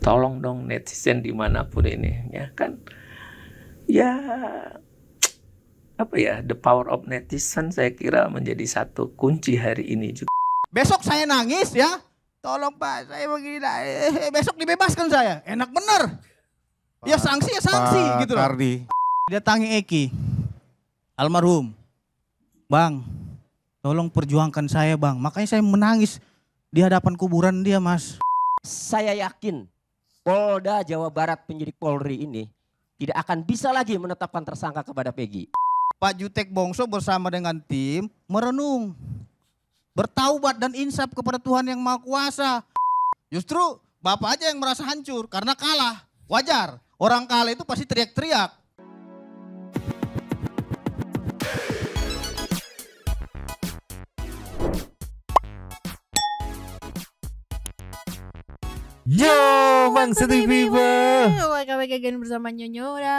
tolong dong netizen dimanapun ini, ya kan? Ya, apa ya, the power of netizen saya kira menjadi satu kunci hari ini juga. Besok saya nangis ya, tolong Pak, saya begini, besok dibebaskan saya, enak bener. Ya sanksi Pak gitu loh. Kardi. Dia tangi Eki, almarhum, Bang, tolong perjuangkan saya Bang. Makanya saya menangis di hadapan kuburan dia, Mas. Saya yakin Polda Jawa Barat penyidik Polri ini tidak akan bisa lagi menetapkan tersangka kepada Peggy. Pak Jutek Bongso bersama dengan tim merenung, bertaubat dan insaf kepada Tuhan Yang Maha Kuasa. Justru Bapak aja yang merasa hancur karena kalah. Wajar, orang kalah itu pasti teriak-teriak. Yo, Bang Seti Viva. WKWK Gen bersama Nyonyora.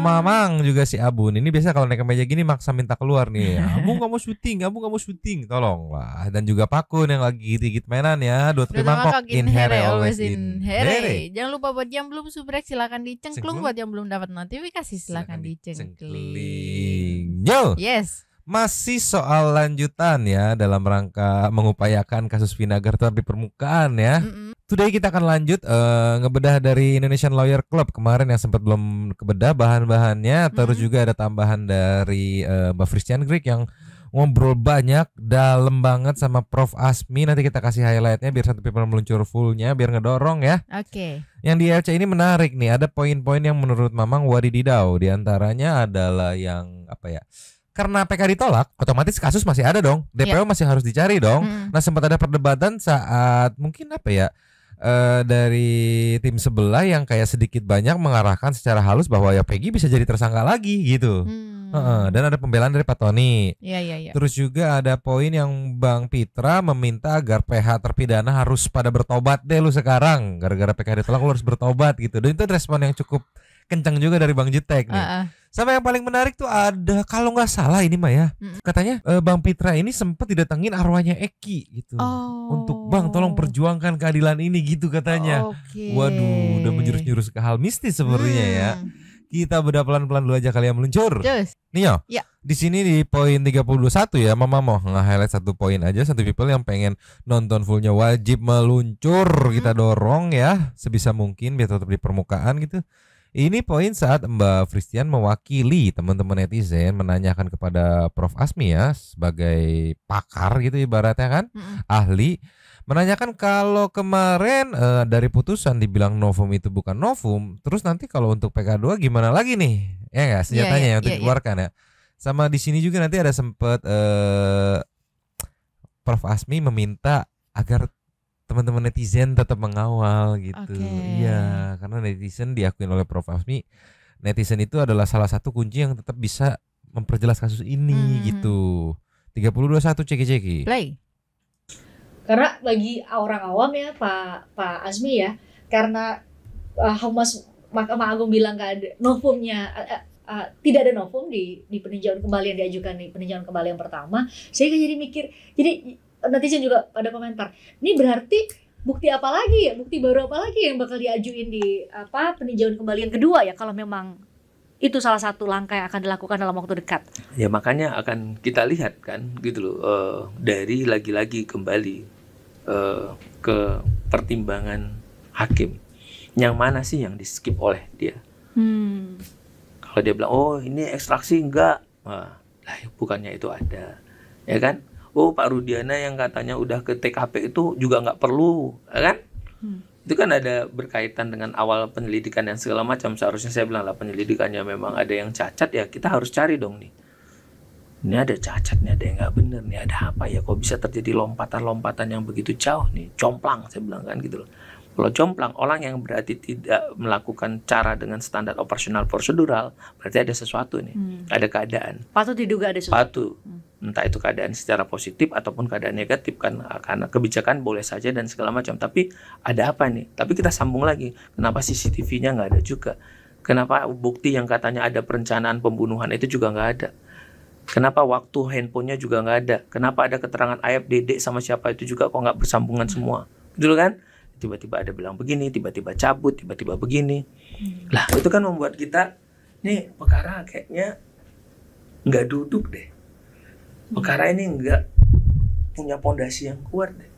Mamang juga si Abun. Ini biasa kalau naik ke meja gini maksa minta keluar nih. Abu nggak mau syuting, Abu nggak mau syuting, tolonglah. Dan juga Pakun yang lagi gigit mainan ya. 23 mangkok in here, always in here. Jangan lupa buat yang belum subrek silakan dicengklung. Buat yang belum dapat notifikasi silakan dicengkling. Yo. Yes. Masih soal lanjutan ya dalam rangka mengupayakan kasus Vinagar tetap di permukaan ya. Today kita akan lanjut ngebedah dari Indonesian Lawyer Club kemarin yang sempat belum kebedah bahan-bahannya. Terus juga ada tambahan dari Mbak Christian Greek yang ngobrol banyak, dalam banget sama Prof Asmi. Nanti kita kasih highlightnya biar satu paper meluncur fullnya biar ngedorong ya. Oke. Yang di LC ini menarik nih, ada poin-poin yang menurut Mamang wadididau. Di antaranya adalah yang apa ya? Karena PK ditolak, otomatis kasus masih ada dong. DPO masih harus dicari dong. Nah sempat ada perdebatan saat mungkin apa ya dari tim sebelah yang kayak sedikit banyak mengarahkan secara halus bahwa ya Peggy bisa jadi tersangka lagi gitu. Dan ada pembelaan dari Pak Tony. Iya. Terus juga ada poin yang Bang Pitra meminta agar PH terpidana harus pada bertobat deh lu sekarang. Gara-gara PK ditolak lu harus bertobat gitu. Dan itu respon yang cukup kencang juga dari Bang Jutek nih. Sama yang paling menarik tuh ada, kalau nggak salah ini mah ya, katanya Bang Pitra ini sempat didatengin arwahnya Eki gitu. Untuk Bang tolong perjuangkan keadilan ini gitu katanya. Waduh, udah menjurus-jurus ke hal mistis sepertinya ya. Kita bedah pelan-pelan dulu aja kali yang meluncur. Nih ya. Di sini di poin 31 ya, Mama mau nge-highlight satu poin aja. Satu people yang pengen nonton fullnya wajib meluncur, kita dorong ya sebisa mungkin biar tetap di permukaan gitu. Ini poin saat Mbak Christian mewakili teman-teman netizen menanyakan kepada Prof Asmi ya sebagai pakar gitu ibaratnya kan, ahli, menanyakan kalau kemarin dari putusan dibilang novum itu bukan novum, terus nanti kalau untuk PK2 gimana lagi nih? Ya nggak senjatanya yang untuk dikeluarkan ya. Sama di sini juga nanti ada sempat Prof Asmi meminta agar teman-teman netizen tetap mengawal gitu. Iya, karena netizen diakuin oleh Prof Asmi, netizen itu adalah salah satu kunci yang tetap bisa memperjelas kasus ini gitu. 3021 ceki-ceki. Play. Karena bagi orang awam ya Pak Asmi ya, karena Humas Mahkamah Agung bilang gak ada novumnya, tidak ada novum di peninjauan kembali yang diajukan di peninjauan kembali yang pertama, saya jadi mikir, jadi netizen juga pada komentar, ini berarti bukti apa lagi ya, bukti baru apa lagi yang bakal diajuin di peninjauan kembali yang kedua ya, kalau memang itu salah satu langkah yang akan dilakukan dalam waktu dekat. Ya makanya akan kita lihat kan gitu loh, dari lagi-lagi kembali ke pertimbangan hakim, yang mana sih yang di skip oleh dia. Kalau dia bilang oh ini ekstraksi enggak, lah bukannya itu ada, ya kan? Oh Pak Rudiana yang katanya udah ke TKP itu juga nggak perlu, kan? Itu kan ada berkaitan dengan awal penyelidikan dan segala macam. Seharusnya saya bilang lah penyelidikannya memang ada yang cacat ya, kita harus cari dong nih. Ini ada cacat nih, ada yang nggak bener nih, ada apa ya? Kok bisa terjadi lompatan-lompatan yang begitu jauh nih? Jomplang saya bilang kan gitu loh. Kalau jomplang, orang yang berarti tidak melakukan cara dengan standar operasional prosedural, berarti ada sesuatu nih, ada keadaan. Patut diduga ada sesuatu. Entah itu keadaan secara positif ataupun keadaan negatif kan, karena kebijakan boleh saja dan segala macam. Tapi ada apa nih? Tapi kita sambung lagi, kenapa CCTV-nya nggak ada juga? Kenapa bukti yang katanya ada perencanaan pembunuhan itu juga nggak ada? Kenapa waktu handphonenya juga nggak ada? Kenapa ada keterangan ayah, dedek sama siapa itu juga kok nggak bersambungan semua? Gitu kan? tiba-tiba ada bilang begini, tiba-tiba cabut, tiba-tiba begini. Lah itu kan membuat kita nih perkara kayaknya nggak duduk deh. Perkara ini nggak punya pondasi yang kuat deh.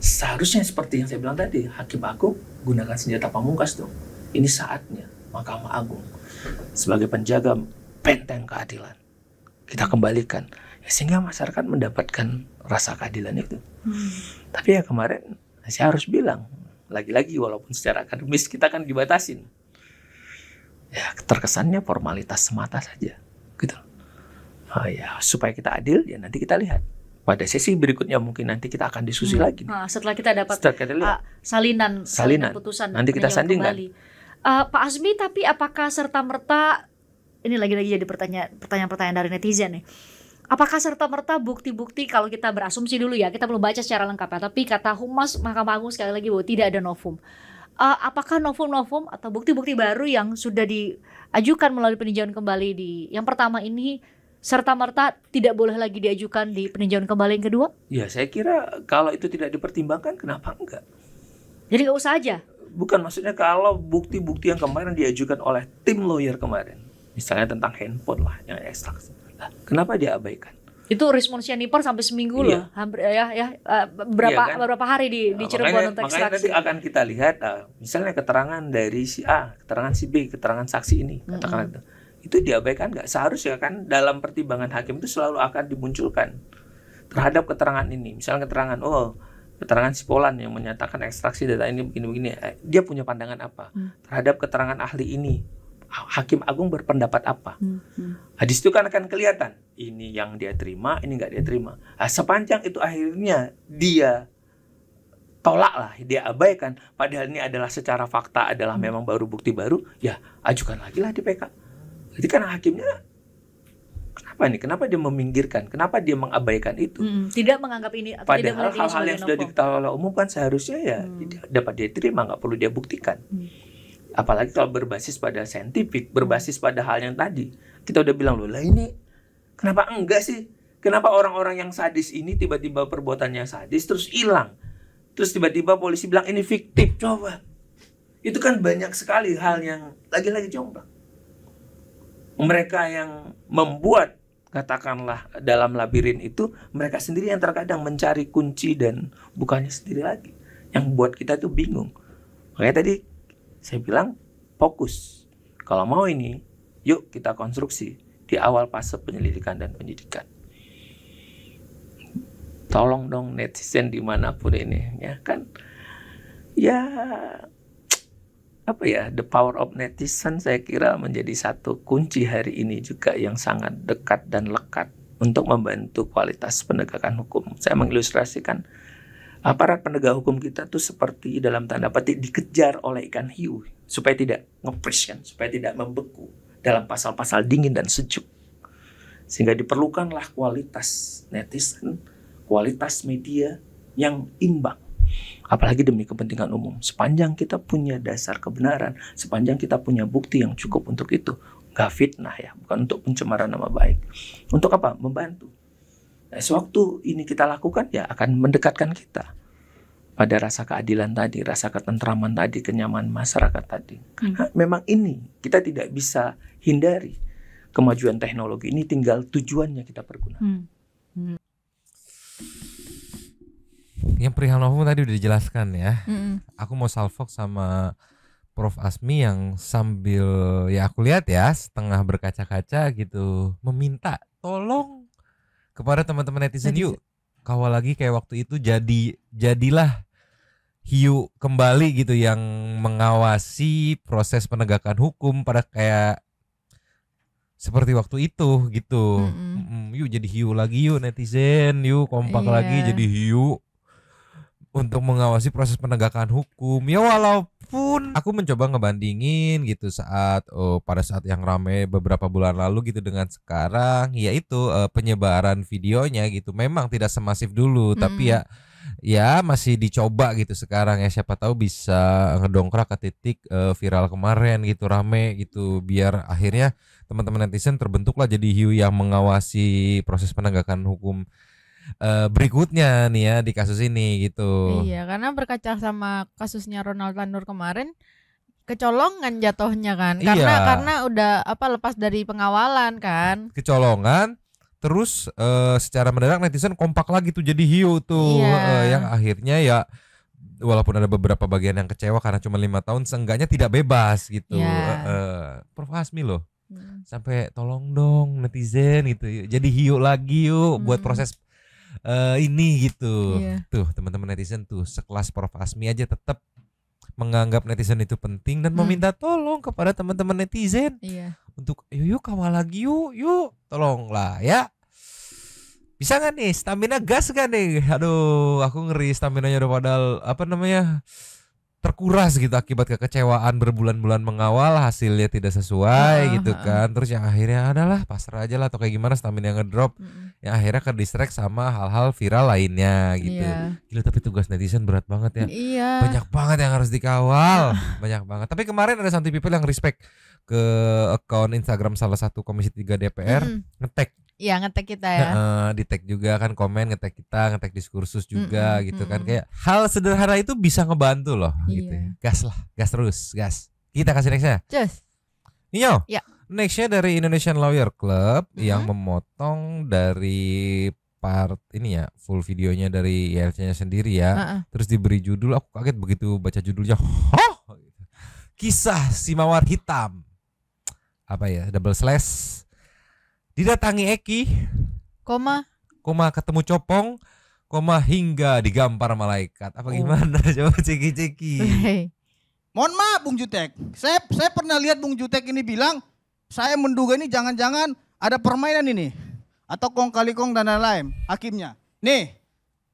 Seharusnya seperti yang saya bilang tadi, Hakim Agung gunakan senjata pamungkas dong. Ini saatnya Mahkamah Agung sebagai penjaga benteng keadilan kita kembalikan, ya, sehingga masyarakat mendapatkan rasa keadilan itu. Tapi ya kemarin saya harus bilang lagi-lagi, walaupun secara akademis kita kan dibatasin, ya terkesannya formalitas semata saja gitu. Ya supaya kita adil, ya nanti kita lihat pada sesi berikutnya, mungkin nanti kita akan diskusi lagi. Setelah kita dapat salinan putusan, nanti kita sandingkan. Pak Azmi, tapi apakah serta-merta, ini lagi-lagi jadi pertanyaan-pertanyaan dari netizen nih, apakah serta-merta bukti-bukti, kalau kita berasumsi dulu ya, kita belum baca secara lengkap ya, tapi kata Humas Mahkamah Agung sekali lagi bahwa tidak ada novum. Apakah novum atau bukti-bukti baru yang sudah diajukan melalui peninjauan kembali yang pertama ini serta-merta tidak boleh lagi diajukan di peninjauan kembali yang kedua? Ya saya kira kalau itu tidak dipertimbangkan, kenapa enggak? Jadi nggak usah aja? Bukan, maksudnya kalau bukti-bukti yang kemarin diajukan oleh tim lawyer kemarin, misalnya tentang handphone lah yang ekstraksi, kenapa diabaikan? Itu Rismon Sianipar sampai seminggu loh, hampir beberapa hari di Cirebon untuk ekstraksi. Makanya nanti akan kita lihat, misalnya keterangan dari si A, keterangan si B, keterangan saksi ini, katakanlah itu diabaikan nggak? Seharusnya kan dalam pertimbangan hakim itu selalu akan dimunculkan terhadap keterangan ini. Misalnya keterangan si Polan yang menyatakan ekstraksi data ini begini-begini, dia punya pandangan apa terhadap keterangan ahli ini? Hakim Agung berpendapat apa? Di situ kan akan kelihatan ini yang dia terima, ini nggak dia terima. Sepanjang itu akhirnya dia tolak lah, dia abaikan, padahal ini adalah secara fakta adalah memang baru bukti baru, ya ajukan lagi lah di PK. Jadi kan hakimnya kenapa dia meminggirkan, kenapa dia mengabaikan itu, tidak menganggap ini, atau padahal hal-hal yang sudah diketahui oleh umum kan seharusnya ya dapat dia terima, nggak perlu dia buktikan. Apalagi kalau berbasis pada saintifik, berbasis pada hal yang tadi kita udah bilang loh, lah ini kenapa enggak sih? Kenapa orang-orang yang sadis ini tiba-tiba perbuatannya sadis terus hilang, terus tiba-tiba polisi bilang ini fiktif? Coba, itu kan banyak sekali hal yang lagi-lagi jomblang. Mereka yang membuat, katakanlah dalam labirin itu, mereka sendiri yang terkadang mencari kunci dan bukannya sendiri lagi, yang buat kita tuh bingung. Makanya tadi saya bilang fokus. Kalau mau ini, yuk kita konstruksi di awal fase penyelidikan dan penyidikan. Tolong dong netizen dimanapun ini, ya kan? Ya the power of netizen saya kira menjadi satu kunci hari ini juga yang sangat dekat dan lekat untuk membantu kualitas penegakan hukum. Saya mengilustrasikan aparat penegak hukum kita tuh seperti dalam tanda petik dikejar oleh ikan hiu supaya tidak nge-freeze kan, supaya tidak membeku dalam pasal-pasal dingin dan sejuk. Sehingga diperlukanlah kualitas netizen, kualitas media yang imbang. Apalagi demi kepentingan umum. Sepanjang kita punya dasar kebenaran, sepanjang kita punya bukti yang cukup untuk itu, gak fitnah ya, bukan untuk pencemaran nama baik. Untuk apa? Membantu. Nah, sewaktu ini kita lakukan, ya akan mendekatkan kita pada rasa keadilan tadi, rasa ketentraman tadi, kenyamanan masyarakat tadi. Karena memang ini kita tidak bisa hindari. Kemajuan teknologi ini tinggal tujuannya kita pergunakan. Yang perihal novum tadi udah dijelaskan ya. Aku mau salvok sama Prof Azmi yang sambil ya aku lihat ya setengah berkaca-kaca gitu, meminta tolong kepada teman-teman netizen, yuk kawal lagi kayak waktu itu, jadilah hiu kembali gitu yang mengawasi proses penegakan hukum pada kayak seperti waktu itu gitu. Yuk jadi hiu lagi yuk netizen, yuk kompak lagi jadi hiu untuk mengawasi proses penegakan hukum. Ya walaupun aku mencoba ngebandingin gitu pada saat yang rame beberapa bulan lalu gitu dengan sekarang, yaitu penyebaran videonya gitu memang tidak semasif dulu, tapi ya masih dicoba gitu sekarang ya, siapa tahu bisa ngedongkrak ke titik viral kemarin gitu, rame gitu, biar akhirnya teman-teman netizen terbentuklah jadi hiu yang mengawasi proses penegakan hukum. berikutnya nih ya di kasus ini gitu. Iya, karena berkaca sama kasusnya Ronald Tanur kemarin, kecolongan jatuhnya kan. Iya. Karena udah lepas dari pengawalan kan. Kecolongan, terus secara mendadak netizen kompak lagi tuh jadi hiu tuh, Iya. yang akhirnya ya walaupun ada beberapa bagian yang kecewa karena cuma 5 tahun, seenggaknya tidak bebas gitu. Iya. Prof Asmi loh. Sampai tolong dong netizen gitu, jadi hiu lagi yuk buat proses ini gitu. Iya. Tuh teman-teman netizen tuh sekelas Prof Asmi aja tetap menganggap netizen itu penting dan meminta tolong kepada teman-teman netizen untuk yuk kawal lagi yuk tolonglah ya. Bisa nggak nih stamina gas kan nih? Aduh aku ngeri staminanya udah padahal terkuras gitu akibat kekecewaan berbulan-bulan mengawal, hasilnya tidak sesuai gitu kan. Terus yang akhirnya adalah pasrah aja lah atau kayak gimana, stamina ngedrop, yang akhirnya ke distract sama hal-hal viral lainnya gitu. Gila tapi tugas netizen berat banget ya. Iya. Banyak banget yang harus dikawal, banyak banget. Tapi kemarin ada Santi People yang respect ke akun Instagram salah satu Komisi 3 DPR, nge-tag. Iya, nge-tag kita ya. Di tag juga kan, komen nge-tag kita, nge-tag diskursus juga gitu kan. Kayak hal sederhana itu bisa ngebantu loh gitu. Gas lah, gas terus, gas. Kita kasih nextnya. Cus. Nio. Ya. Nextnya dari Indonesian Lawyer Club yang memotong dari part ini ya, full videonya dari ILC-nya sendiri ya. Terus diberi judul, aku kaget begitu baca judulnya. Kisah si Mawar Hitam. Apa ya? Double slash. Didatangi Eki, koma ketemu Copong, hingga digampar malaikat. Apa gimana? Coba ceki. Mohon maaf Bung Jutek, saya pernah lihat Bung Jutek ini bilang, saya menduga ini jangan-jangan ada permainan ini atau kong kali kong dan lain-lain hakimnya. Nih,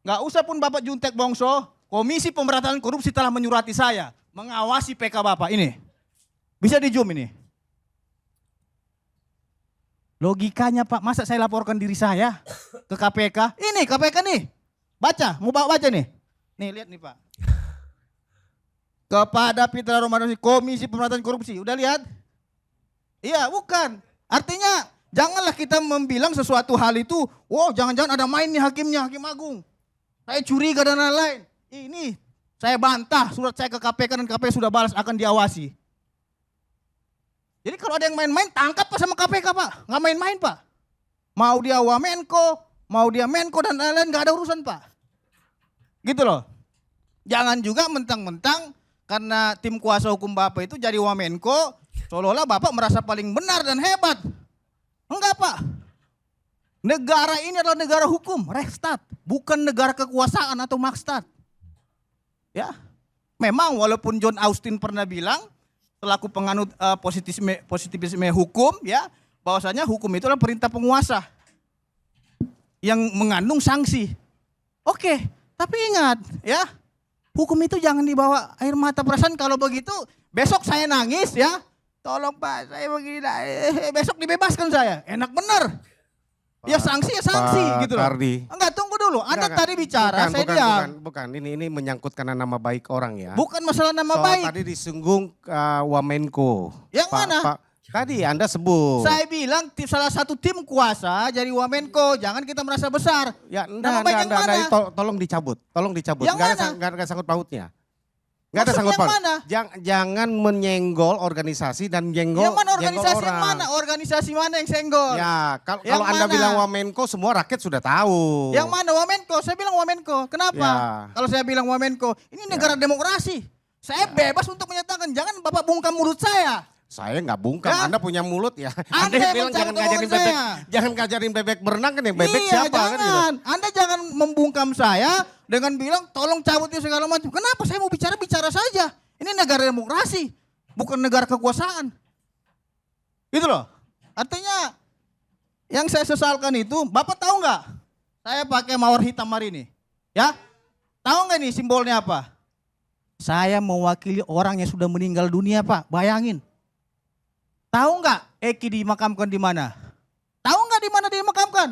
nggak usah pun Bapak Jutek Bongso, Komisi Pemberantasan Korupsi telah menyurati saya mengawasi PK Bapak ini. Bisa di zoom ini. Logikanya Pak, masa saya laporkan diri saya ke KPK? Ini KPK nih, mau baca nih. Nih lihat nih Pak. Kepada Fitra Romadhoni, Komisi Pemberantasan Korupsi, udah lihat? Iya bukan, artinya janganlah kita membilang sesuatu hal itu, jangan-jangan ada main nih hakimnya, Hakim Agung. Saya curiga dan lain-lain. Ini saya bantah, surat saya ke KPK dan KPK sudah balas akan diawasi. Jadi kalau ada yang main-main, tangkap Pak sama KPK Pak. Nggak main-main Pak. Mau dia Wamenko, mau dia Menko dan lain-lain, nggak ada urusan Pak. Gitu loh. Jangan juga mentang-mentang karena tim kuasa hukum Bapak itu jadi Wamenko, seolah-olah Bapak merasa paling benar dan hebat. Enggak Pak. Negara ini adalah negara hukum, Rechtsstaat. Bukan negara kekuasaan atau Makstat. Ya, memang walaupun John Austin pernah bilang, selaku penganut positivisme hukum ya, bahwasanya hukum itu adalah perintah penguasa yang mengandung sanksi. Oke, tapi ingat ya, hukum itu jangan dibawa air mata perasaan. Kalau begitu besok saya nangis ya, tolong Pak saya begini, besok dibebaskan saya, enak bener. Ya sanksi ya sanksi gitu loh. Enggak, tunggu dulu. Anda tadi bicara, saya diam. Bukan, ini menyangkut karena nama baik orang ya. Bukan masalah nama baik. Tadi disinggung Wamenko. Yang mana? Tadi Anda sebut. Saya bilang salah satu tim kuasa jadi Wamenko, jangan kita merasa besar. Ya, enggak, tolong dicabut. Yang Enggak ada sangkut pautnya. Enggak ada sangkut paut. Jangan menyenggol organisasi dan menyenggol yang mana organisasi orang. Organisasi mana yang senggol? Ya, kalau Anda bilang Wamenko semua rakyat sudah tahu. Yang mana Wamenko? Saya bilang Wamenko. Kenapa? Ya. Kalau saya bilang Wamenko, ini negara demokrasi. Saya bebas untuk menyatakan, jangan Bapak bungkam mulut saya. Saya nggak bungkam, Ya? Anda punya mulut ya. Anda bilang jangan ngajarin bebek, jangan ngajarin bebek berenang kan yang bebek Iya, siapa jangan. kan gitu. Anda jangan membungkam saya dengan bilang tolong cabut dia segala macam. Kenapa? Saya mau bicara saja. Ini negara demokrasi, bukan negara kekuasaan. Gitu loh. Artinya yang saya sesalkan itu, Bapak tahu nggak? Saya pakai mawar hitam hari ini. Ya? Tahu nggak nih simbolnya apa? Saya mewakili orang yang sudah meninggal dunia, Pak. Bayangin. Tahu nggak Eki dimakamkan di mana? Tahu nggak di mana dimakamkan?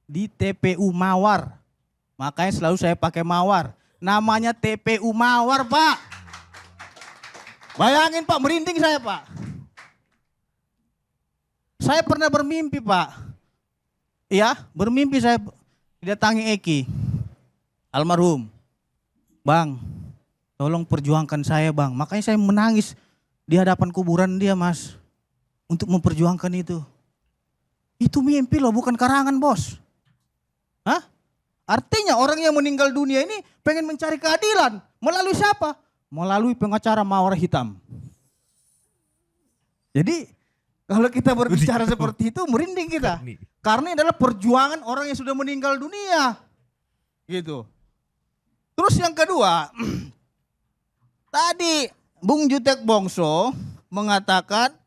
Di TPU Mawar. Makanya selalu saya pakai mawar. Namanya TPU Mawar, Pak. Bayangin Pak, merinding saya Pak. Saya pernah bermimpi Pak. Iya, bermimpi saya didatangi Eki, almarhum. Bang, tolong perjuangkan saya bang. Makanya saya menangis di hadapan kuburan dia mas. Untuk memperjuangkan itu. Itu mimpi loh, bukan karangan bos. Hah? Artinya orang yang meninggal dunia ini pengen mencari keadilan. Melalui siapa? Melalui pengacara mawar hitam. Jadi kalau kita berbicara seperti itu merinding kita. Karena ini adalah perjuangan orang yang sudah meninggal dunia. Gitu. Terus yang kedua, tadi Bung Jutek Bongso mengatakan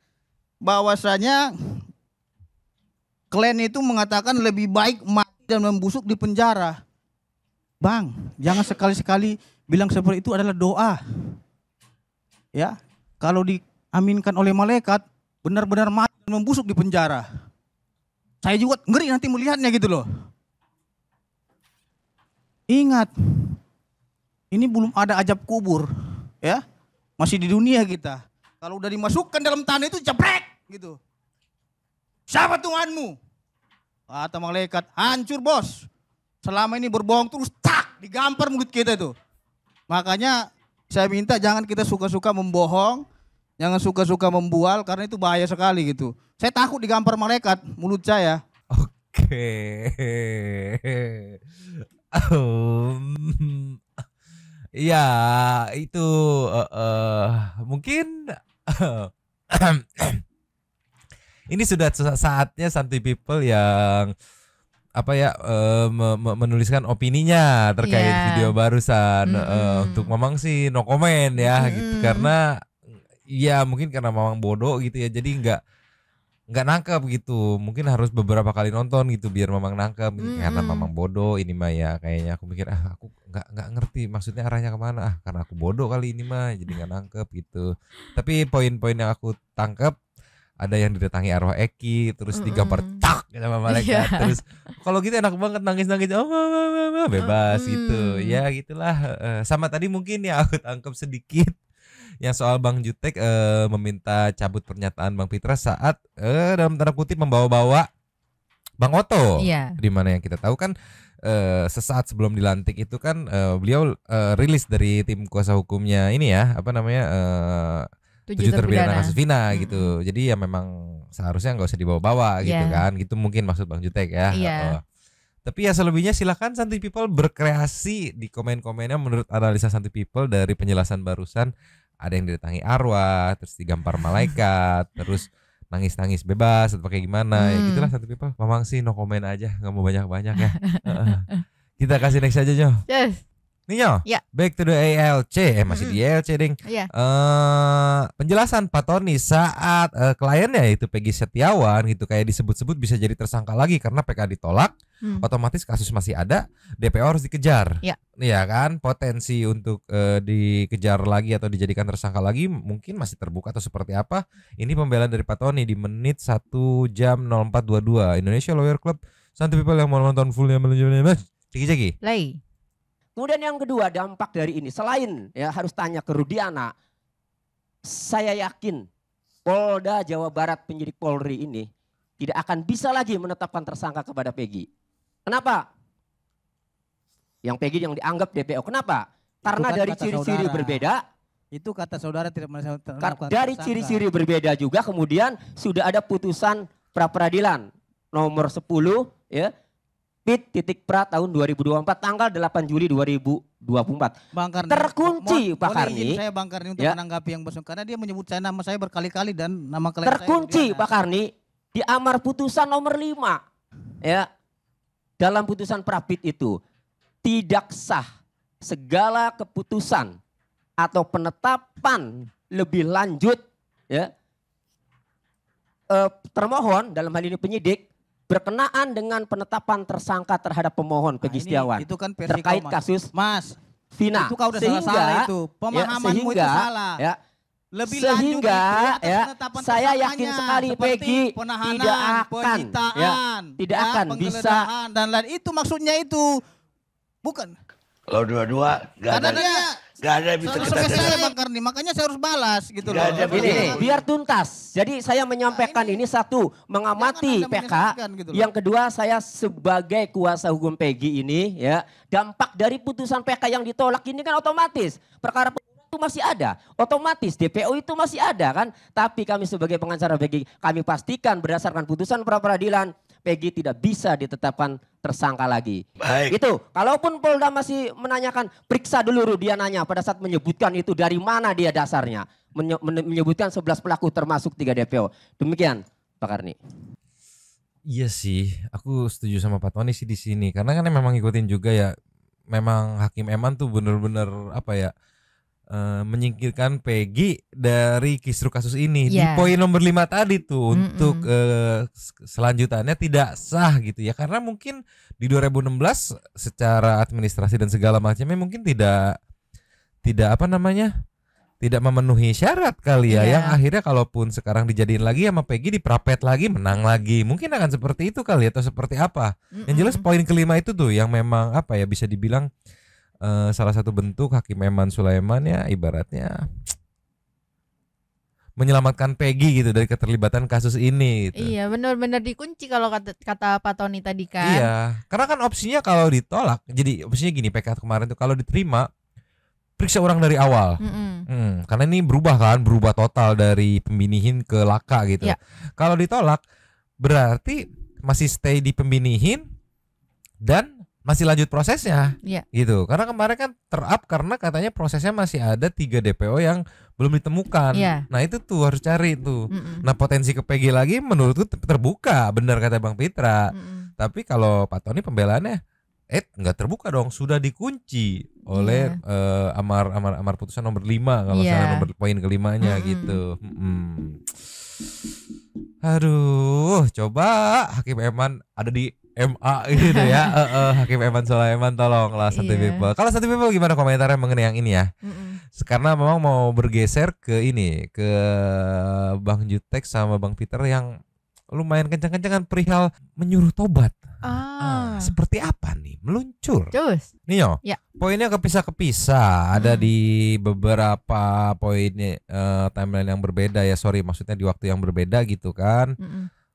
bahwasanya klan itu mengatakan lebih baik mati dan membusuk di penjara. Bang, jangan sekali-sekali bilang seperti itu adalah doa. Ya, kalau diaminkan oleh malaikat, benar-benar mati dan membusuk di penjara. Saya juga ngeri nanti melihatnya gitu loh. Ingat, ini belum ada ajab kubur, ya. Masih di dunia kita. Kalau udah dimasukkan dalam tanah itu jebrek gitu. Siapa Tuhanmu? Kata malaikat, hancur bos. Selama ini berbohong terus tak digampar mulut kita itu. Makanya saya minta jangan kita suka-suka membohong, jangan suka-suka membual karena itu bahaya sekali gitu. Saya takut digampar malaikat mulut saya. Oke. Ya itu mungkin ini sudah saatnya Santuy People yang menuliskan opininya terkait video barusan. Untuk Mamang sih no comment ya gitu, karena ya mungkin karena Mamang bodoh gitu ya, jadi nggak nangkep gitu. Mungkin harus beberapa kali nonton gitu biar Mamang nangkep. Karena Mamang bodoh ini mah ya, kayaknya aku mikir aku nggak ngerti maksudnya arahnya kemana, karena aku bodoh kali ini mah jadi nggak nangkep gitu. Tapi poin-poin yang aku tangkep, ada yang didatangi arwah Eki, terus digampar tak sama malaikat. Terus kalau gitu enak banget nangis-nangis, bebas gitu. Ya gitulah. Sama tadi mungkin ya aku tangkap sedikit yang soal Bang Jutek meminta cabut pernyataan Bang Pitra saat dalam tanda kutip membawa-bawa Bang Otto. Di mana yang kita tahu kan sesaat sebelum dilantik itu kan beliau rilis dari tim kuasa hukumnya ini ya, 7 terpidana kasus Vina gitu. Jadi ya memang seharusnya nggak usah dibawa-bawa gitu kan. Gitu mungkin maksud Bang Jutek ya. Tapi ya selebihnya silakan Santuy People berkreasi di komen-komennya menurut analisa Santuy People dari penjelasan barusan. Ada yang didatangi arwah, terus digampar malaikat, terus nangis-nangis bebas atau kayak gimana. Ya gitulah Santuy People. Mamang sih no komen aja, nggak mau banyak-banyak ya. Kita kasih next aja Nyo. Nih back to the ALC, masih di ALC ding. Penjelasan Pak Tony saat kliennya itu Peggy Setiawan gitu kayak disebut-sebut bisa jadi tersangka lagi karena PK ditolak, otomatis kasus masih ada, DPO harus dikejar. Iya kan, potensi untuk dikejar lagi atau dijadikan tersangka lagi mungkin masih terbuka atau seperti apa. Ini pembelaan dari Pak Tony di menit 1 jam 04.22. Indonesia Lawyer Club. Santuy People yang mau nonton fullnya menunjukkan ceki. Kemudian yang kedua, dampak dari ini selain ya harus tanya ke Rudiana, saya yakin Polda Jawa Barat penyidik Polri ini tidak akan bisa lagi menetapkan tersangka kepada Peggy. Kenapa? Yang Peggy yang dianggap DPO. Kenapa? Karena dari ciri-ciri berbeda. Itu kata saudara tidak dari ciri-ciri berbeda juga kemudian sudah ada putusan pra-peradilan nomor 10 ya. Pit.pra tahun 2024 tanggal 8 Juli 2024. Bang Karni, terkunci Pak Karni. Saya Bang Karni untuk menanggapi yang bosong karena dia menyebut nama saya berkali-kali dan nama klien terkunci Pak Karni di amar putusan nomor 5. Ya. Dalam putusan Prapit itu tidak sah segala keputusan atau penetapan lebih lanjut ya. Termohon dalam hal ini penyidik berkenaan dengan penetapan tersangka terhadap pemohon Peggy Setiawan itu kan terkait kasus Vina. Itu kau udah salah itu. Pemahamanmu itu salah. Ya, lebih sehingga lanjut ya, saya yakin sekali Peggy tidak akan bisa dan lain itu maksudnya itu bukan. Kalau dua-dua karena dia Gak ada yang bisa kita Selesai dengar. Bang Karni, makanya saya harus balas gitu loh. Nggak ada Ini biar tuntas. Jadi saya menyampaikan ini satu, mengamati Jangan Anda PK. menyesatkan gitu loh. Yang kedua, saya sebagai kuasa hukum Peggy ini ya, dampak dari putusan PK yang ditolak ini kan otomatis perkara itu masih ada, otomatis DPO itu masih ada kan. Tapi kami sebagai pengacara Peggy, kami pastikan berdasarkan putusan pra peradilan Peggy tidak bisa ditetapkan tersangka lagi. Baik. Itu, kalaupun Polda masih menanyakan, periksa dulu Rudiananya pada saat menyebutkan itu dari mana dia dasarnya. Menyebutkan 11 pelaku termasuk 3 DPO. Demikian Pak Karni. Iya sih, aku setuju sama Pak Tony sih di sini. Karena kan memang ngikutin juga ya, memang Hakim Eman tuh bener-bener apa ya, menyingkirkan Peggy dari kisru kasus ini. Di poin nomor 5 tadi tuh untuk selanjutannya tidak sah gitu ya. Karena mungkin di 2016 secara administrasi dan segala macamnya mungkin tidak apa namanya, tidak memenuhi syarat kali ya. Yang akhirnya kalaupun sekarang dijadiin lagi sama Peggy, diprapet lagi, menang lagi. Mungkin akan seperti itu kali atau seperti apa. Yang jelas poin kelima itu tuh yang memang apa ya, bisa dibilang salah satu bentuk Hakim Eman Sulaiman ya ibaratnya menyelamatkan Peggy gitu dari keterlibatan kasus ini gitu. Iya, benar-benar dikunci kalau kata Pak Tony tadi kan. Iya, karena kan opsinya kalau ditolak, jadi opsinya gini, PK kemarin tuh kalau diterima periksa orang dari awal. Karena ini berubah total dari pembinihin ke laka gitu. Ya. Kalau ditolak berarti masih stay di pembinihin dan masih lanjut prosesnya, gitu. Karena kemarin kan terap karena katanya prosesnya masih ada 3 DPO yang belum ditemukan. Nah itu tuh harus cari tuh. Nah potensi ke PG lagi menurutku terbuka, benar kata Bang Pitra. Tapi kalau Pak Tony pembelaannya, nggak terbuka dong, sudah dikunci oleh amar putusan nomor 5 kalau salah nomor poin kelimanya gitu. Aduh, coba Hakim Eman ada di MA gitu ya. Hakim Eman Sulaiman tolonglah Santai People. Kalau Santai People gimana komentarnya mengenai yang ini ya? Karena memang mau bergeser ke ini, ke Bang Jutek sama Bang Peter yang lumayan kencang-kencangan perihal menyuruh tobat. Seperti apa nih? Meluncur. Nih yo. Poinnya kepisah-kepisah. Ada di beberapa poin timeline yang berbeda ya. Sorry, maksudnya di waktu yang berbeda gitu kan.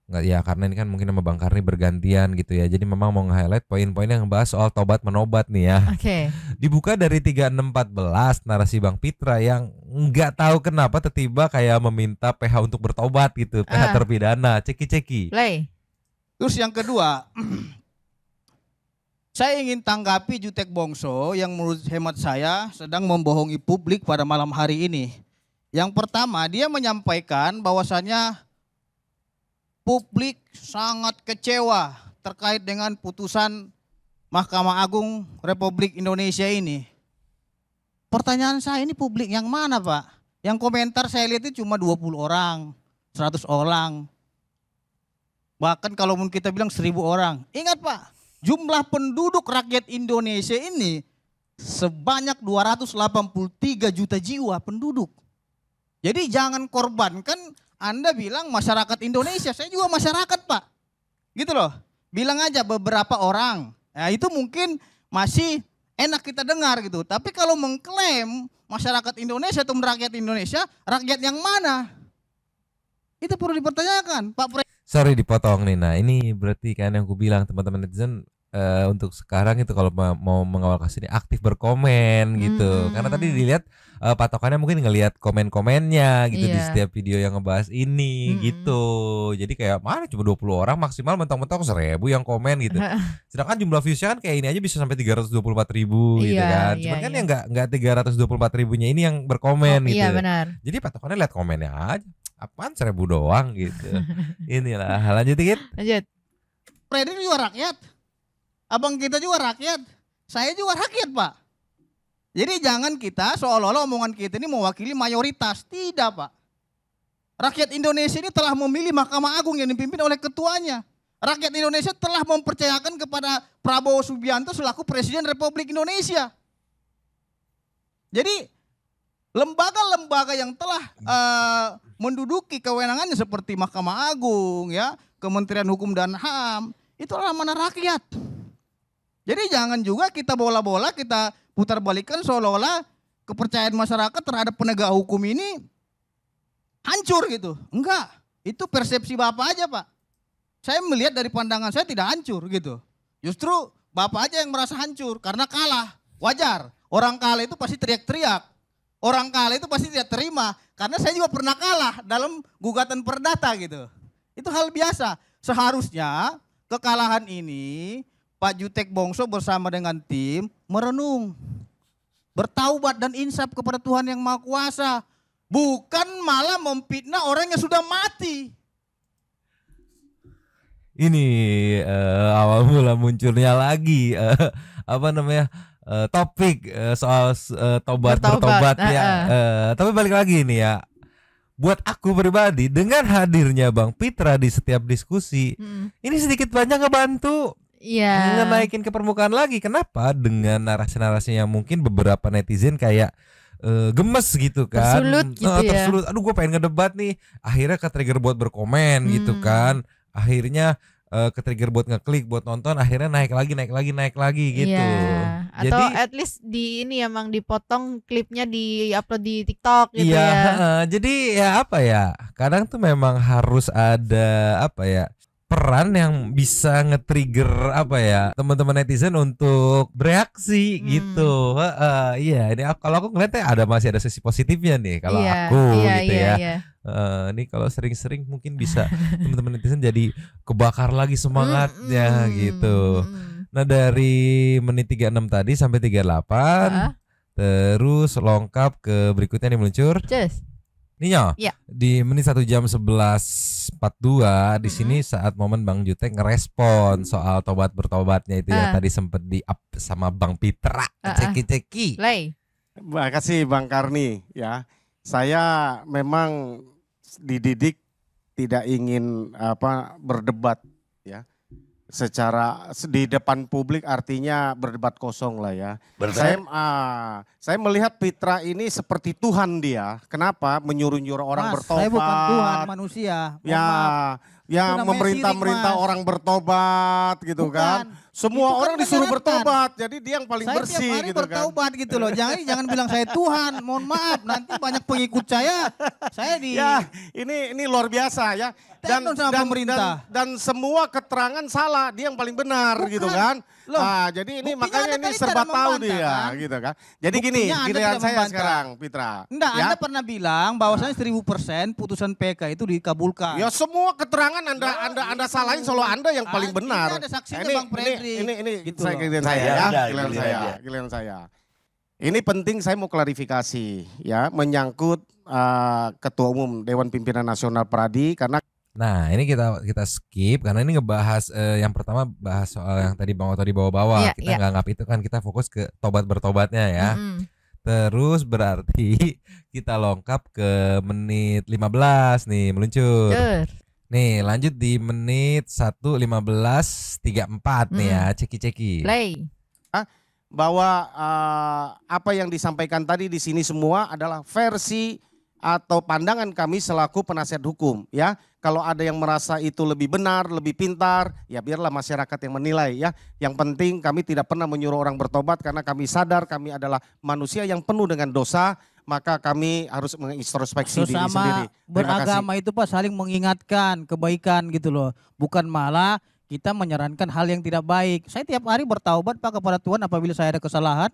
Nggak ya, karena ini kan mungkin sama Bang Karni bergantian gitu ya. Jadi memang mau nge-highlight poin-poin yang ngebahas soal tobat menobat nih ya. Dibuka dari 3614 narasi Bang Pitra yang nggak tahu kenapa tiba-tiba kayak meminta PH untuk bertobat gitu, PH terpidana, ceki-ceki. Terus yang kedua, saya ingin tanggapi Jutek Bongso yang menurut hemat saya sedang membohongi publik pada malam hari ini. Yang pertama, dia menyampaikan bahwasannya publik sangat kecewa terkait dengan putusan Mahkamah Agung Republik Indonesia ini. Pertanyaan saya, ini publik yang mana Pak? Yang komentar saya lihat itu cuma 20 orang, 100 orang. Bahkan kalau kita bilang 1000 orang. Ingat Pak, jumlah penduduk rakyat Indonesia ini sebanyak 283 juta jiwa penduduk. Jadi jangan korbankan, Anda bilang masyarakat Indonesia, saya juga masyarakat Pak. Gitu loh, bilang aja beberapa orang. Nah itu mungkin masih enak kita dengar gitu. Tapi kalau mengklaim masyarakat Indonesia atau rakyat Indonesia, rakyat yang mana? Itu perlu dipertanyakan Pak. Sorry dipotong nih, nah ini berarti kan yang aku bilang teman-teman netizen untuk sekarang itu kalau mau mengawal kasus ini aktif berkomen gitu. Karena tadi dilihat patokannya mungkin ngelihat komen-komennya gitu di setiap video yang ngebahas ini gitu. Jadi kayak mana cuma 20 orang maksimal mentok-mentok 1000 yang komen gitu. Sedangkan jumlah viewsnya kan kayak ini aja bisa sampai 324.000 gitu kan. Cuman kan yang enggak 324.000-nya ini yang berkomen gitu. Iya benar. Jadi patokannya lihat komennya aja. Apaan 1000 doang gitu. Inilah, lanjut dikit. Lanjut. Freddy juga rakyat. Abang kita juga rakyat. Saya juga rakyat Pak. Jadi jangan kita seolah-olah omongan kita ini mewakili mayoritas. Tidak Pak. Rakyat Indonesia ini telah memilih Mahkamah Agung yang dipimpin oleh ketuanya. Rakyat Indonesia telah mempercayakan kepada Prabowo Subianto selaku Presiden Republik Indonesia. Jadi lembaga-lembaga yang telah menduduki kewenangannya seperti Mahkamah Agung, ya, Kementerian Hukum dan HAM, itu adalah amanah rakyat. Jadi jangan juga kita bola-bola kita putar balikan seolah-olah kepercayaan masyarakat terhadap penegak hukum ini hancur gitu. Enggak, itu persepsi Bapak aja Pak. Saya melihat dari pandangan saya tidak hancur gitu. Justru Bapak aja yang merasa hancur karena kalah. Wajar, orang kalah itu pasti teriak-teriak. Orang kalah itu pasti tidak terima. Karena saya juga pernah kalah dalam gugatan perdata gitu. Itu hal biasa. Seharusnya kekalahan ini Pak Jutek Bongso bersama dengan tim merenung. Bertaubat dan insaf kepada Tuhan yang Maha Kuasa. Bukan malah memfitnah orang yang sudah mati. Ini awal mula munculnya lagi topik soal bertobat ya. Tapi balik lagi nih ya. Buat aku pribadi dengan hadirnya Bang Pitra di setiap diskusi, ini sedikit banyak ngebantu. Iya. Naikin ke permukaan lagi. Kenapa? Dengan narasi-narasi yang mungkin beberapa netizen kayak gemes gitu kan. Tersulut gitu ya. Tersulut. Aduh gue pengen ngedebat nih. Akhirnya ke-trigger buat berkomen gitu kan. Akhirnya ke-trigger buat ngeklik, buat nonton, akhirnya naik lagi gitu. Iya. Atau Jadi at least di ini emang dipotong klipnya di-upload di TikTok gitu iya, ya. jadi ya apa ya? Kadang tuh memang harus ada peran yang bisa nge-trigger teman-teman netizen untuk bereaksi gitu. Iya, ini kalau aku ngeliatnya masih ada sisi positifnya nih kalau aku gitu ya. Iya. Ini kalau sering-sering mungkin bisa teman-teman netizen jadi kebakar lagi semangatnya gitu. Nah dari menit 36 tadi sampai 38 terus lengkap ke berikutnya nih meluncur. Ninyo, di menit 1 jam 11.42 di sini saat momen Bang Jutek ngerespon soal tobat bertobatnya itu ya tadi sempat di-up sama Bang Pitra ceki-ceki. Terima kasih Bang Karni ya. Saya memang dididik tidak ingin berdebat ya. Secara di depan publik artinya berdebat kosong lah ya. Saya melihat Pitra ini seperti Tuhan dia. Kenapa? Menyuruh-nyuruh orang bertobat. Saya bukan Tuhan, manusia. Ya memerintah orang bertobat gitu kan. Semua orang disuruh bertobat, jadi dia yang paling bersih tiap hari gitu bertobat kan. Gitu loh. Jangan bilang saya Tuhan, mohon maaf nanti banyak pengikut saya Ya, ini luar biasa ya. Dan semua keterangan salah, dia yang paling benar gitu kan. Jadi ini makanya ini serba tahu dia kan? Gitu kan. Jadi gini, giliran saya sekarang Pitra. Anda pernah bilang bahwasanya 1000% putusan PK itu dikabulkan. Ya semua keterangan Anda salahin selalu Anda yang paling benar. Ada saksinya Bang Fredrik. Ini gitu giliran saya. Ini penting saya mau klarifikasi ya menyangkut Ketua Umum Dewan Pimpinan Nasional Pradi karena ini kita skip karena ini ngebahas yang pertama bahas soal yang tadi Bang Oto dibawa-bawa. Kita nggak anggap itu kan, kita fokus ke tobat bertobatnya ya. Terus berarti kita lengkap ke menit 15 nih meluncur. Nih lanjut di menit 1:15.34 nih ya, ceki-ceki. Bahwa apa yang disampaikan tadi di sini semua adalah versi atau pandangan kami selaku penasihat hukum ya. Kalau ada yang merasa itu lebih benar, lebih pintar, ya biarlah masyarakat yang menilai ya. Yang penting kami tidak pernah menyuruh orang bertobat karena kami sadar kami adalah manusia yang penuh dengan dosa. Maka kami harus mengintrospeksi diri sendiri. Beragama itu Pak saling mengingatkan kebaikan gitu loh. Bukan malah kita menyarankan hal yang tidak baik. Saya tiap hari bertaubat Pak kepada Tuhan apabila saya ada kesalahan.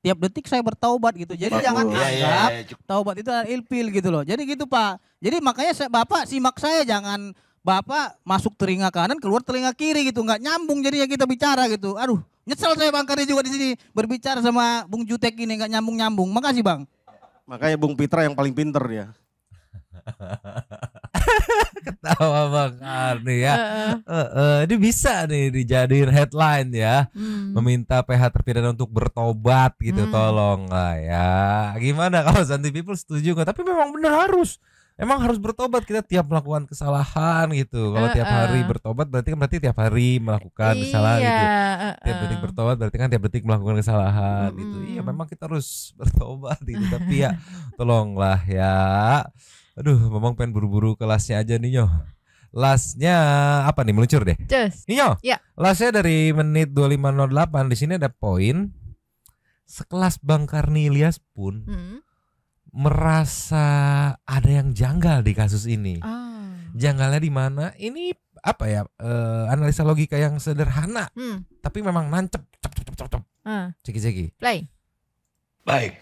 Tiap detik saya bertaubat gitu. Jadi jangan anggap taubat itu ilfil gitu loh. Jadi gitu Pak. Jadi makanya Bapak simak saya, jangan Bapak masuk telinga kanan keluar telinga kiri gitu. Nggak nyambung jadinya kita bicara gitu. Aduh nyesel saya Bang Karni juga di sini berbicara sama Bung Jutek ini nggak nyambung-nyambung. Makasih Bang. Makanya Bung Pitra yang paling pinter dia. Ketawa Bang Karni ya. Ini bisa nih dijadiin headline ya. Meminta PH terpidana untuk bertobat gitu. Tolong lah ya. Gimana kalau Santi People setuju nggak? Tapi memang benar Emang harus bertobat, kita tiap melakukan kesalahan gitu. Kalau tiap hari bertobat berarti tiap hari melakukan kesalahan gitu. Tiap detik bertobat berarti kan tiap detik melakukan kesalahan gitu. Iya memang kita harus bertobat gitu. Tapi ya tolonglah ya. Aduh memang pengen buru-buru kelasnya aja nih Nyo. Lastnya apa nih meluncur deh. Nyo. Lastnya dari menit 25.08 di sini ada poin sekelas Bang Karni Ilyas pun merasa ada yang janggal di kasus ini. Janggalnya di mana? Ini apa ya? Analisa logika yang sederhana, tapi memang nancep. Ceki. Play. Baik,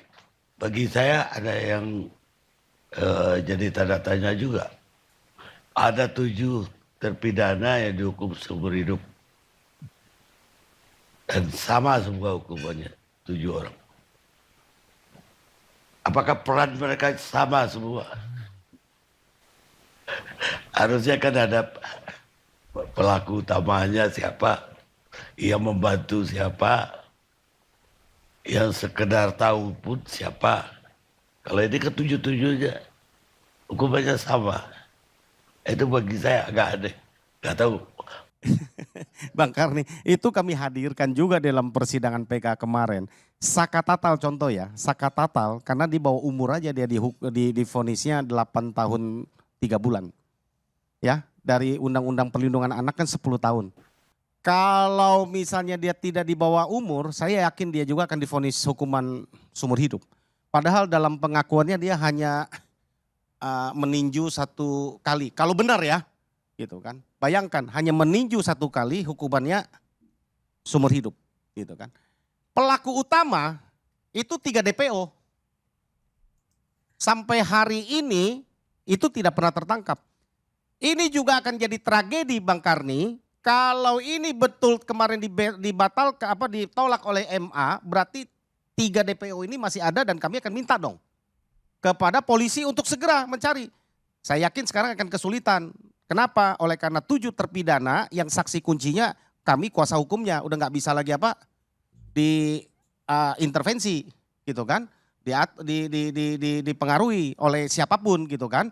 bagi saya ada yang jadi tanda tanya juga. Ada 7 terpidana yang dihukum seumur hidup. Dan sama semua hukumannya, 7 orang. Apakah peran mereka sama semua? Harusnya kan ada pelaku utamanya siapa, yang membantu siapa, yang sekedar tahu pun siapa. Kalau ini ketujuh-tujuhnya hukumannya sama. Itu bagi saya agak aneh, nggak tahu. Bang Karni, itu kami hadirkan juga dalam persidangan PK kemarin. Sakatatal contoh ya, Sakatatal karena di bawah umur aja dia divonisnya 8 tahun 3 bulan. Ya, dari Undang-Undang Perlindungan Anak kan 10 tahun. Kalau misalnya dia tidak di bawah umur, saya yakin dia juga akan divonis hukuman seumur hidup. Padahal dalam pengakuannya dia hanya meninju 1 kali. Kalau benar ya, gitu kan. Bayangkan hanya meninju 1 kali hukumannya seumur hidup, gitu kan. Pelaku utama itu 3 DPO. Sampai hari ini itu tidak pernah tertangkap. Ini juga akan jadi tragedi Bang Karni. Kalau ini betul kemarin ditolak oleh MA, berarti 3 DPO ini masih ada dan kami akan minta dong kepada polisi untuk segera mencari. Saya yakin sekarang akan kesulitan. Kenapa? Oleh karena 7 terpidana yang saksi kuncinya kami kuasa hukumnya udah nggak bisa lagi intervensi gitu kan, dipengaruhi oleh siapapun gitu kan.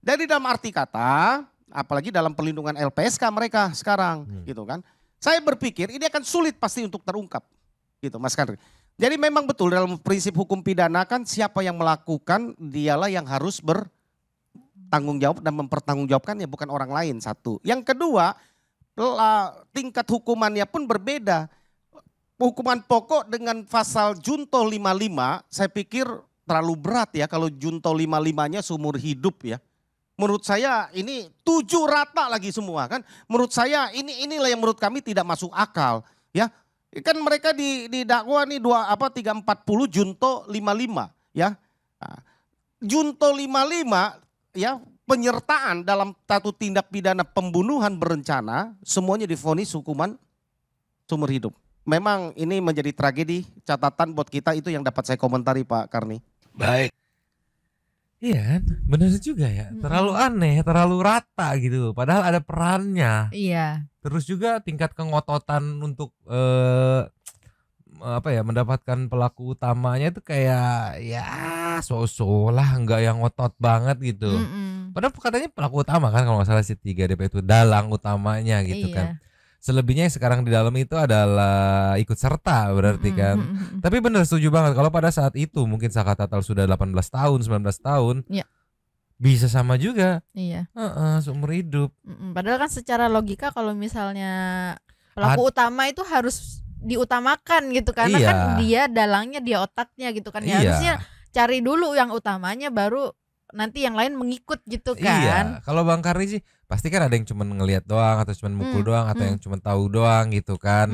Dari dalam arti kata, apalagi dalam perlindungan LPSK mereka sekarang gitu kan. Saya berpikir ini akan sulit pasti untuk terungkap gitu Mas Karni. Jadi memang betul dalam prinsip hukum pidana kan siapa yang melakukan dialah yang harus bertanggung jawab dan mempertanggungjawabkannya, bukan orang lain, satu. Yang kedua, tingkat hukumannya pun berbeda. Hukuman pokok dengan pasal Junto 55 saya pikir terlalu berat ya kalau Junto 55-nya seumur hidup ya. Menurut saya ini 7 rata lagi semua kan. Menurut saya inilah yang menurut kami tidak masuk akal ya. Kan mereka didakwa nih 340 Junto 55 ya. Junto 55 ya, penyertaan dalam satu tindak pidana pembunuhan berencana semuanya divonis hukuman seumur hidup. Memang ini menjadi tragedi, catatan buat kita itu yang dapat saya komentari Pak Karni. Baik. Iya kan, benar juga ya. Terlalu aneh, terlalu rata gitu. Padahal ada perannya. Iya. Terus juga tingkat kengototan untuk mendapatkan pelaku utamanya itu kayak ya so-so lah, nggak yang ngotot banget gitu. Padahal katanya pelaku utama kan kalau nggak salah si 3 DP itu dalang utamanya gitu kan. Selebihnya yang sekarang di dalam itu adalah ikut serta berarti kan. Tapi benar setuju banget kalau pada saat itu mungkin Sakatatal sudah 18 tahun, 19 tahun. Iya. Bisa sama juga. Iya. Seumur hidup. Padahal kan secara logika kalau misalnya pelaku utama itu harus diutamakan gitu karena kan dia dalangnya, dia otaknya gitu kan. Ya, harusnya cari dulu yang utamanya baru nanti yang lain mengikut gitu kan. Iya, kalau Bang Karni sih pasti kan ada yang cuma ngelihat doang atau cuma mukul doang atau yang cuma tahu doang gitu kan.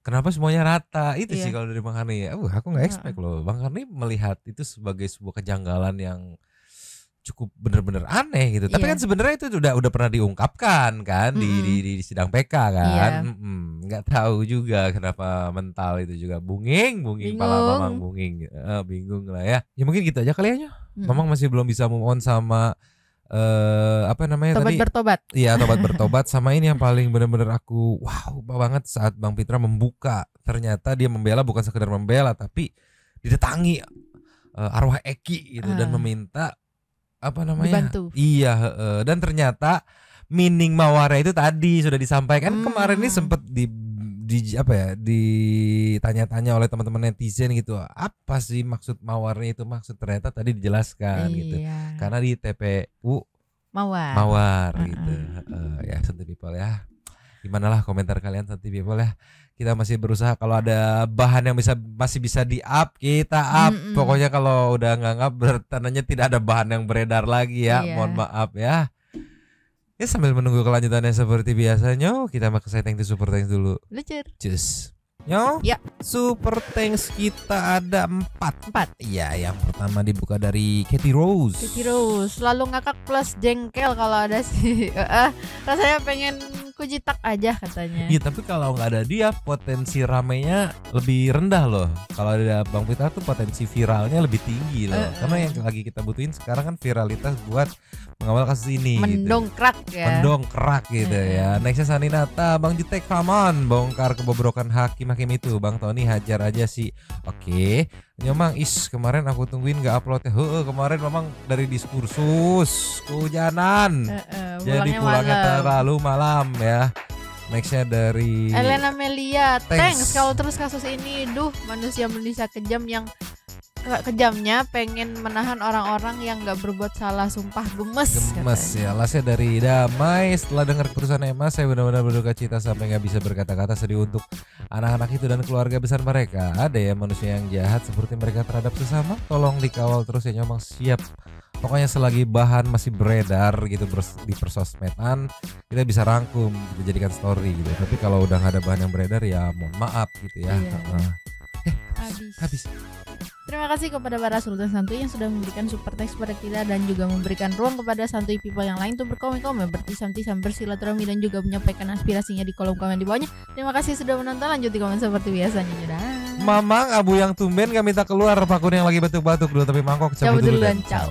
Kenapa semuanya rata? Itu sih kalau dari Bang Karni. Aku nggak expect loh. Bang Karni melihat itu sebagai sebuah kejanggalan yang cukup bener-bener aneh gitu. Tapi kan sebenarnya itu udah pernah diungkapkan kan di sidang PK kan. Nggak tahu juga kenapa mental itu juga bunging pala Mamang bunging. Bingung lah ya. Ya mungkin gitu aja kali ya. Mamang masih belum bisa move on sama tobat bertobat. Iya, tobat bertobat. Sama ini yang paling bener-bener aku wow banget saat Bang Pitra membuka. Ternyata dia membela bukan sekedar membela tapi didatangi arwah Eki gitu dan meminta dibantu. Iya, dan ternyata meaning mawara itu tadi sudah disampaikan kemarin ini sempat ditanya-tanya oleh teman-teman netizen gitu. Apa sih maksud mawarnya itu? Maksud ternyata tadi dijelaskan gitu. Karena di TPU mawar gitu. Ya Santi People ya. Gimana lah komentar kalian Santi People ya. Kita masih berusaha kalau ada bahan yang masih bisa di-up, kita up. Pokoknya kalau udah nggak up bertandanya tidak ada bahan yang beredar lagi ya. Mohon maaf ya. Ya sambil menunggu kelanjutannya seperti biasanya, kita pakai setting to super thanks dulu. Lucur. Cus. Yo, ya. Super thanks kita ada 4. Iya, yang pertama dibuka dari Katie Rose. Selalu ngakak plus jengkel kalau ada sih. Rasanya pengen kujitak aja katanya. Iya, tapi kalau nggak ada dia potensi ramenya lebih rendah loh. Kalau ada Bang Peter tuh potensi viralnya lebih tinggi loh. Karena yang lagi kita butuhin sekarang kan viralitas buat mengawal kasus ini. Mendongkrak gitu. Ya. Mendongkrak gitu ya. Nextnya Saninata, Bang Jutek Famon bongkar kebobrokan hakim itu. Bang Tony hajar aja sih. Oke. Memang kemarin aku tungguin gak upload ya. Kemarin memang dari diskursus kehujanan. Jadi pulangnya terlalu malam ya. Nextnya dari Elena Melia. Thanks kalau terus kasus ini. Manusia kejam yang kejamnya pengen menahan orang-orang yang gak berbuat salah. Sumpah gemes ya. Lasnya dari Damai. Setelah dengar keputusan Emma, saya benar-benar berduka cita sampai gak bisa berkata-kata. Sedih untuk anak-anak itu dan keluarga besar mereka. Ada ya manusia yang jahat seperti mereka terhadap sesama. Tolong dikawal terus ya. Nyomang siap. Pokoknya selagi bahan masih beredar gitu di persosmedan, kita bisa rangkum, kita jadikan story gitu. Tapi kalau udah gak ada bahan yang beredar ya mohon maaf gitu ya. Habis. Terima kasih kepada para Sultan Santuy yang sudah memberikan super thanks kepada kita dan juga memberikan ruang kepada Santuy people yang lain untuk berkomen-komen, bertisam bersilaturahmi dan juga menyampaikan aspirasinya di kolom komen di bawahnya. Terima kasih sudah menonton, lanjut di komen seperti biasanya. Dadah. Mamang Abu yang tumben gak minta keluar, Pakun yang lagi batuk-batuk dulu tapi mangkok cabut dulu dan ciao.